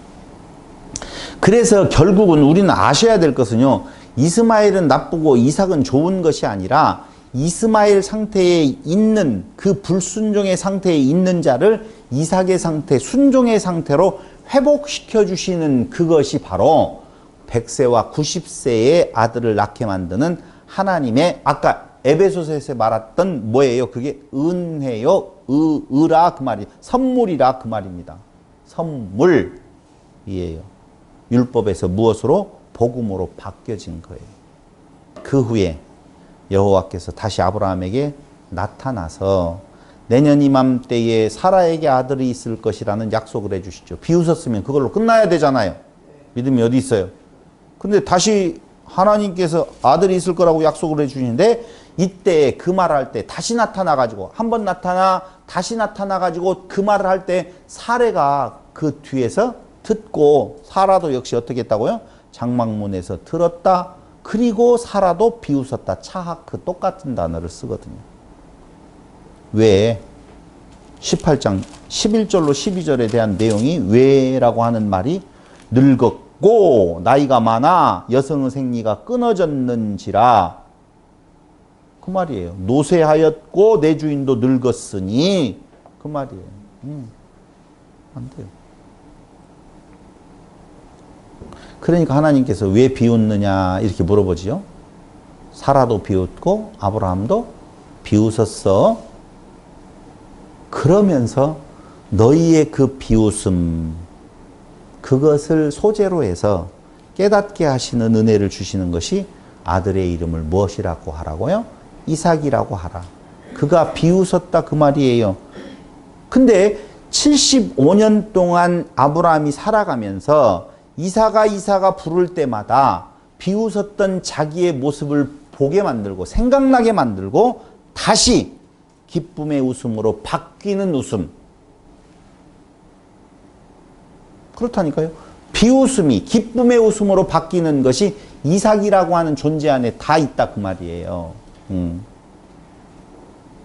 그래서 결국은 우리는 아셔야 될 것은요, 이스마엘은 나쁘고 이삭은 좋은 것이 아니라 이스마엘 상태에 있는 그 불순종의 상태에 있는 자를 이삭의 상태, 순종의 상태로 회복시켜 주시는 그것이 바로 100세와 90세의 아들을 낳게 만드는 하나님의, 아까 에베소서에서 말했던 뭐예요? 그게 은혜요, 의라 그 말이, 선물이라 그 말입니다. 선물이에요. 율법에서 무엇으로? 복음으로 바뀌어진 거예요. 그 후에 여호와께서 다시 아브라함에게 나타나서 내년 이맘때에 사라에게 아들이 있을 것이라는 약속을 해주시죠. 비웃었으면 그걸로 끝나야 되잖아요. 믿음이 어디 있어요? 근데 다시 하나님께서 아들이 있을 거라고 약속을 해주시는데 이때 그 말을 할 때 다시 나타나가지고 한 번 나타나 다시 나타나가지고 그 말을 할 때 사례가 그 뒤에서 듣고 사라도 역시 어떻게 했다고요? 장막문에서 들었다. 그리고 사라도 비웃었다. 차하크 똑같은 단어를 쓰거든요. 왜? 18장 11절로 12절에 대한 내용이 왜라고 하는 말이 늙었고 나이가 많아 여성의 생리가 끊어졌는지라 그 말이에요. 노쇠하였고 내 주인도 늙었으니 그 말이에요. 안 돼요. 그러니까 하나님께서 왜 비웃느냐 이렇게 물어보지요. 사라도 비웃고 아브라함도 비웃었어. 그러면서 너희의 그 비웃음, 그것을 소재로 해서 깨닫게 하시는 은혜를 주시는 것이 아들의 이름을 무엇이라고 하라고요? 이삭이라고 하라. 그가 비웃었다 그 말이에요. 근데 75년 동안 아브라함이 살아가면서 이삭아 부를 때마다 비웃었던 자기의 모습을 보게 만들고 생각나게 만들고 다시 기쁨의 웃음으로 바뀌는 웃음. 그렇다니까요. 비웃음이 기쁨의 웃음으로 바뀌는 것이 이삭이라고 하는 존재 안에 다 있다 그 말이에요.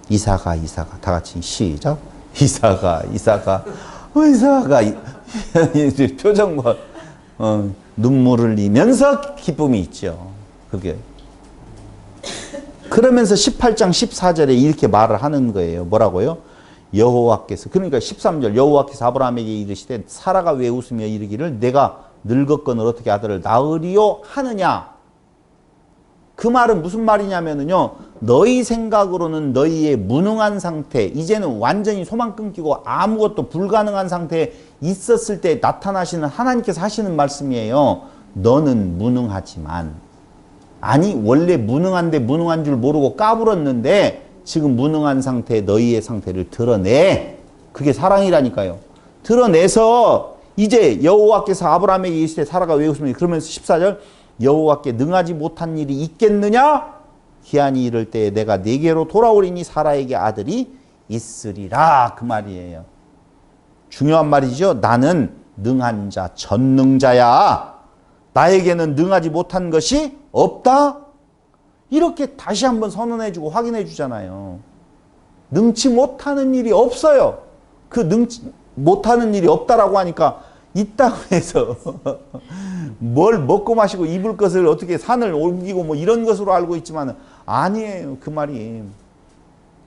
이삭아 다 같이 시작. 이삭아 표정 봐. 눈물을 흘리면서 기쁨이 있죠. 그게. 그러면서 18장 14절에 이렇게 말을 하는 거예요. 뭐라고요? 여호와께서, 그러니까 13절 여호와께서 아브라함에게 이르시되 사라가 왜 웃으며 이르기를 내가 늙었거늘 어떻게 아들을 낳으리요 하느냐. 그 말은 무슨 말이냐면요, 너희 생각으로는 너희의 무능한 상태, 이제는 완전히 소망 끊기고 아무것도 불가능한 상태에 있었을 때 나타나시는 하나님께서 하시는 말씀이에요. 너는 무능하지만, 아니 원래 무능한데 무능한 줄 모르고 까불었는데 지금 무능한 상태에 너희의 상태를 드러내. 그게 사랑이라니까요. 드러내서 이제 여호와께서 아브라함에게 이르시되 사라가 왜 웃으며, 그러면서 14절 여호와께 능하지 못한 일이 있겠느냐? 기한이 이를 때에 내가 네게로 돌아오리니 사라에게 아들이 있으리라. 그 말이에요. 중요한 말이죠. 나는 능한 자, 전능자야. 나에게는 능하지 못한 것이 없다. 이렇게 다시 한번 선언해주고 확인해주잖아요. 능치 못하는 일이 없어요. 그 능치 못하는 일이 없다라고 하니까 있다고 해서 뭘 먹고 마시고 입을 것을 어떻게 산을 옮기고 뭐 이런 것으로 알고 있지만 아니에요. 그 말이.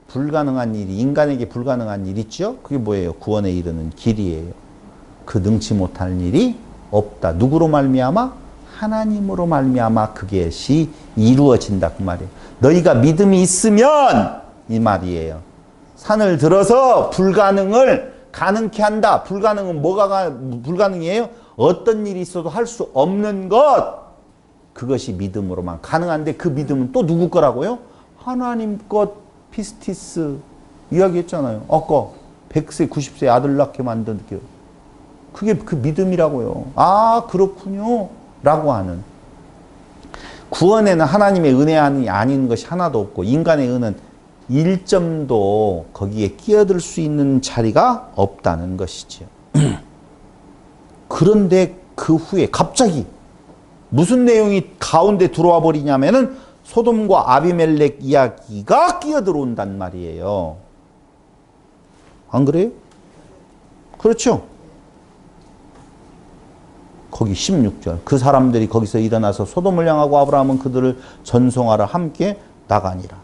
불가능한 일이, 인간에게 불가능한 일 있죠? 그게 뭐예요? 구원에 이르는 길이에요. 그 능치 못할 일이 없다. 누구로 말미암아? 하나님으로 말미암아 그것이 이루어진다 그 말이에요. 너희가 믿음이 있으면 이 말이에요. 산을 들어서 불가능을 가능케 한다. 불가능은 뭐가 불가능이에요? 어떤 일이 있어도 할 수 없는 것. 그것이 믿음으로만 가능한데 그 믿음은 또 누구 거라고요? 하나님 것. 피스티스 이야기했잖아요. 아까 100세 90세 아들 낳게 만든 게 그게 그 믿음이라고요. 아 그렇군요 라고 하는. 구원에는 하나님의 은혜안이 아닌 것이 하나도 없고 인간의 은은 1점도 거기에 끼어들 수 있는 자리가 없다는 것이죠. 그런데 그 후에 갑자기 무슨 내용이 가운데 들어와 버리냐면은 소돔과 아비멜렉 이야기가 끼어들어온단 말이에요. 안 그래요? 그렇죠? 거기 16절. 그 사람들이 거기서 일어나서 소돔을 향하고 아브라함은 그들을 전송하러 함께 나가니라.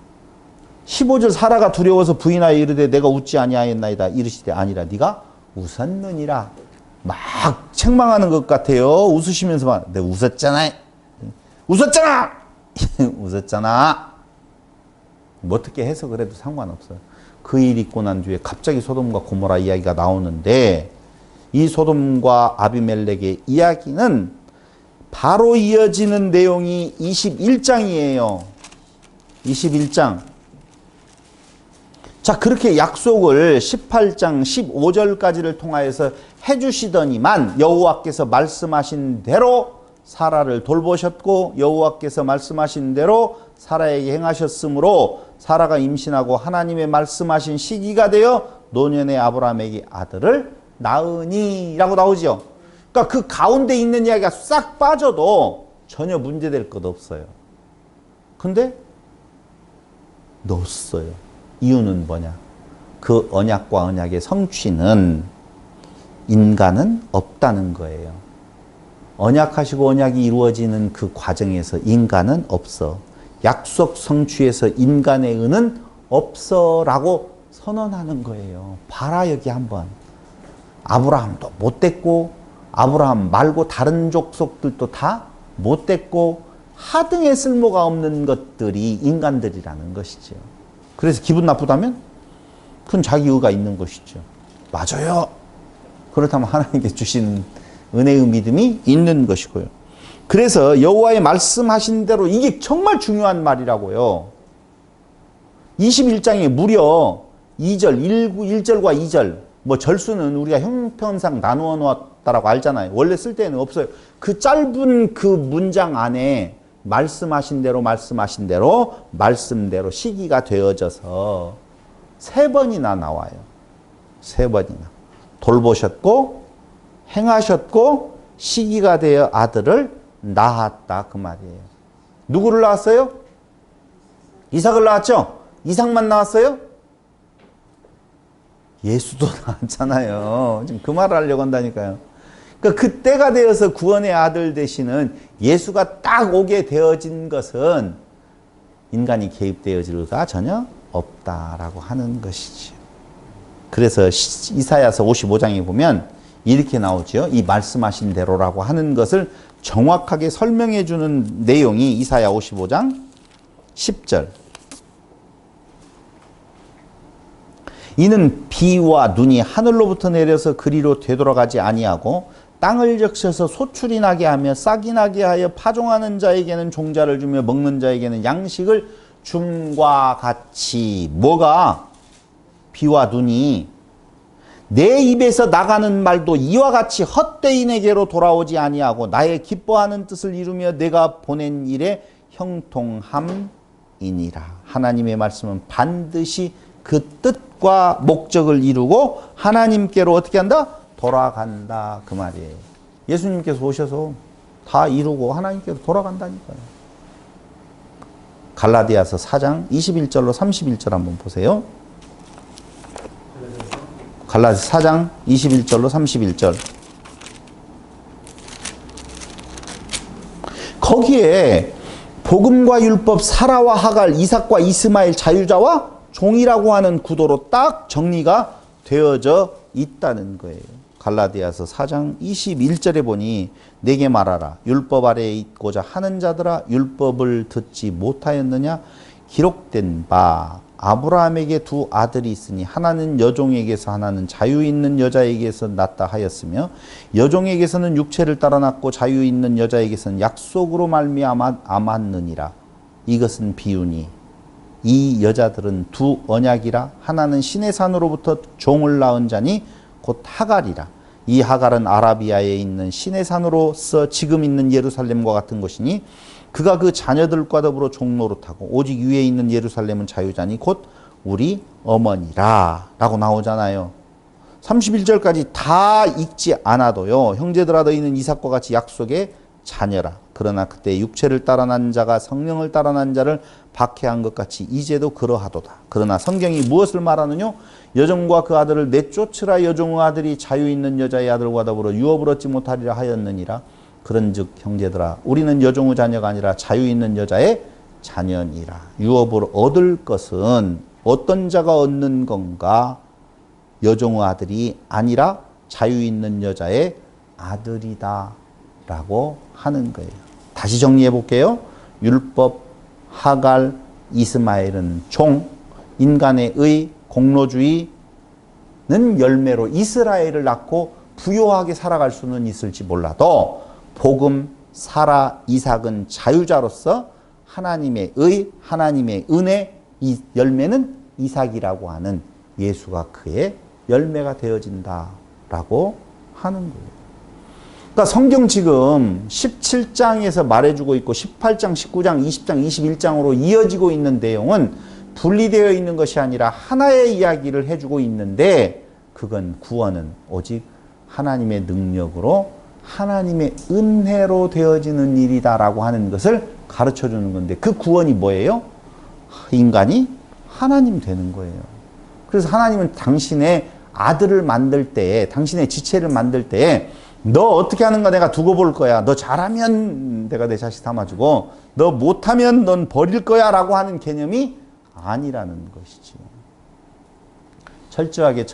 15절 사라가 두려워서 부인하여 이르되 내가 웃지 아니하였나이다. 이르시되 아니라 네가 웃었느니라. 막 책망하는 것 같아요. 웃으시면서 막 내가 웃었잖아. 웃었잖아. 웃었잖아. 뭐 어떻게 해석을 해도 상관없어요. 그 일 있고 난 뒤에 갑자기 소돔과 고모라 이야기가 나오는데 이 소돔과 아비멜렉의 이야기는 바로 이어지는 내용이 21장이에요. 21장. 자, 그렇게 약속을 18장 15절까지를 통하여서 해주시더니만 여호와께서 말씀하신 대로 사라를 돌보셨고 여호와께서 말씀하신 대로 사라에게 행하셨으므로 사라가 임신하고 하나님의 말씀하신 시기가 되어 노년의 아브라함에게 아들을 낳으니 라고 나오죠. 그러니까 그 가운데 있는 이야기가 싹 빠져도 전혀 문제될 것 없어요. 근데 넣었어요. 이유는 뭐냐? 그 언약과 언약의 성취는 인간은 없다는 거예요. 언약하시고 언약이 이루어지는 그 과정에서 인간은 없어. 약속 성취에서 인간의 은은 없어 라고 선언하는 거예요. 봐라 여기 한번. 아브라함도 못됐고 아브라함 말고 다른 족속들도 다 못됐고 하등의 쓸모가 없는 것들이 인간들이라는 것이죠. 그래서 기분 나쁘다면 그건 자기 의가 있는 것이죠. 맞아요. 그렇다면 하나님께 주신 은혜의 믿음이 있는 것이고요. 그래서 여호와의 말씀하신 대로 이게 정말 중요한 말이라고요. 21장에 무려 2절, 1절과 2절, 뭐 절수는 우리가 형편상 나누어 놓았다라고 알잖아요. 원래 쓸 때는 없어요. 그 짧은 그 문장 안에 말씀하신 대로 말씀대로 시기가 되어져서 3번이나 나와요. 3번이나. 돌보셨고 행하셨고 시기가 되어 아들을 낳았다 그 말이에요. 누구를 낳았어요? 이삭을 낳았죠? 이삭만 낳았어요? 예수도 낳았잖아요. 지금 그 말을 하려고 한다니까요. 그러니까 그 때가 되어서 구원의 아들 되시는 예수가 딱 오게 되어진 것은 인간이 개입되어질 의가 전혀 없다라고 하는 것이죠. 그래서 이사야서 55장에 보면 이렇게 나오죠. 이 말씀하신 대로라고 하는 것을 정확하게 설명해 주는 내용이 이사야 55장 10절. 이는 비와 눈이 하늘로부터 내려서 그리로 되돌아가지 아니하고 땅을 적셔서 소출이 나게 하며 싹이 나게 하여 파종하는 자에게는 종자를 주며 먹는 자에게는 양식을 줌과 같이. 뭐가? 비와 눈이 내 입에서 나가는 말도 이와 같이 헛되이 내게로 돌아오지 아니하고 나의 기뻐하는 뜻을 이루며 내가 보낸 일에 형통함이니라. 하나님의 말씀은 반드시 그 뜻과 목적을 이루고 하나님께로 어떻게 한다? 돌아간다 그 말이에요. 예수님께서 오셔서 다 이루고 하나님께로 돌아간다니까요. 갈라디아서 4장 21절로 31절 한번 보세요. 갈라디아서 4장 21절로 31절. 거기에 복음과 율법, 사라와 하갈, 이삭과 이스마엘, 자유자와 종이라고 하는 구도로 딱 정리가 되어져 있다는 거예요. 갈라디아서 4장 21절에 보니 내게 말하라. 율법 아래에 있고자 하는 자들아 율법을 듣지 못하였느냐? 기록된 바 아브라함에게 2 아들이 있으니 하나는 여종에게서 하나는 자유 있는 여자에게서 낳다 하였으며 여종에게서는 육체를 따라 낳고 자유 있는 여자에게서는 약속으로 말미암아 암았느니라. 이것은 비유니 이 여자들은 2 언약이라. 하나는 신의 산으로부터 종을 낳은 자니 곧 하갈이라. 이 하갈은 아라비아에 있는 신의 산으로서 지금 있는 예루살렘과 같은 것이니 그가 그 자녀들과 더불어 종노릇하고 오직 위에 있는 예루살렘은 자유자니 곧 우리 어머니라 라고 나오잖아요. 31절까지 다 읽지 않아도요. 형제들아 너희는 이삭과 같이 약속의 자녀라. 그러나 그때 육체를 따라 난 자가 성령을 따라 난 자를 박해한 것 같이 이제도 그러하도다. 그러나 성경이 무엇을 말하느냐? 여종과 그 아들을 내쫓으라. 여종의 아들이 자유 있는 여자의 아들과 더불어 유업을 얻지 못하리라 하였느니라. 그런즉 형제들아 우리는 여종의 자녀가 아니라 자유 있는 여자의 자녀니라. 유업을 얻을 것은 어떤 자가 얻는 건가? 여종의 아들이 아니라 자유 있는 여자의 아들이다 라고 하는 거예요. 다시 정리해 볼게요. 율법, 하갈, 이스마엘은 종, 인간의 의, 공로주의는 열매로 이스라엘을 낳고 부요하게 살아갈 수는 있을지 몰라도 복음, 사라, 이삭은 자유자로서 하나님의 의, 하나님의 은혜, 이 열매는 이삭이라고 하는 예수가 그의 열매가 되어진다라고 하는 거예요. 그러니까 성경 지금 17장에서 말해주고 있고 18장, 19장, 20장, 21장으로 이어지고 있는 내용은 분리되어 있는 것이 아니라 하나의 이야기를 해주고 있는데 그건 구원은 오직 하나님의 능력으로 하나님의 은혜로 되어지는 일이다라고 하는 것을 가르쳐주는 건데 그 구원이 뭐예요? 인간이 하나님 되는 거예요. 그래서 하나님은 당신의 아들을 만들 때에 당신의 지체를 만들 때에 너 어떻게 하는가 내가 두고 볼 거야. 너 잘하면 내가 내 자식 담아주고 너 못하면 넌 버릴 거야 라고 하는 개념이 아니라는 것이죠. 철저하게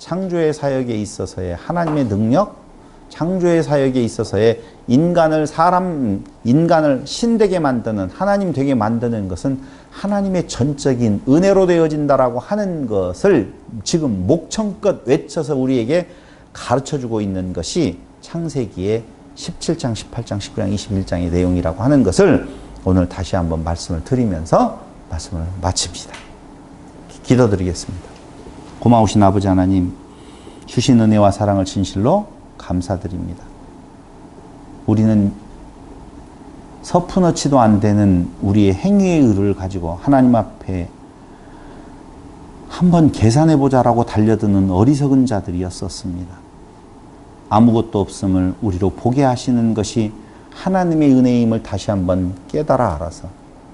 창조의 사역에 있어서의 하나님의 능력, 창조의 사역에 있어서의 인간을 신되게 만드는, 하나님 되게 만드는 것은 하나님의 전적인 은혜로 되어진다라고 하는 것을 지금 목청껏 외쳐서 우리에게 가르쳐주고 있는 것이 창세기의 17장, 18장, 19장, 21장의 내용이라고 하는 것을 오늘 다시 한번 말씀을 드리면서 말씀을 마칩니다. 기도드리겠습니다. 고마우신 아버지 하나님, 주신 은혜와 사랑을 진실로 감사드립니다. 우리는 서푼어치도 안 되는 우리의 행위의 의를 가지고 하나님 앞에 한번 계산해보자라고 달려드는 어리석은 자들이었었습니다. 아무것도 없음을 우리로 보게 하시는 것이 하나님의 은혜임을 다시 한번 깨달아 알아서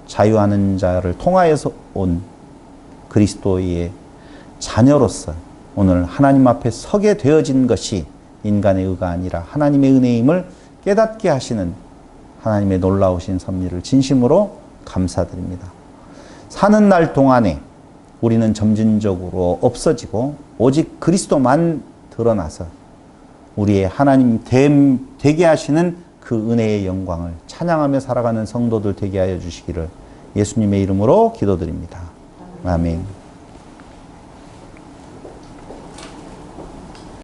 자유하는 자를 통하여서 온 그리스도의 자녀로서 오늘 하나님 앞에 서게 되어진 것이 인간의 의가 아니라 하나님의 은혜임을 깨닫게 하시는 하나님의 놀라우신 섭리를 진심으로 감사드립니다. 사는 날 동안에 우리는 점진적으로 없어지고 오직 그리스도만 드러나서 우리의 하나님 되게 하시는 그 은혜의 영광을 찬양하며 살아가는 성도들 되게 하여 주시기를 예수님의 이름으로 기도드립니다. 아멘.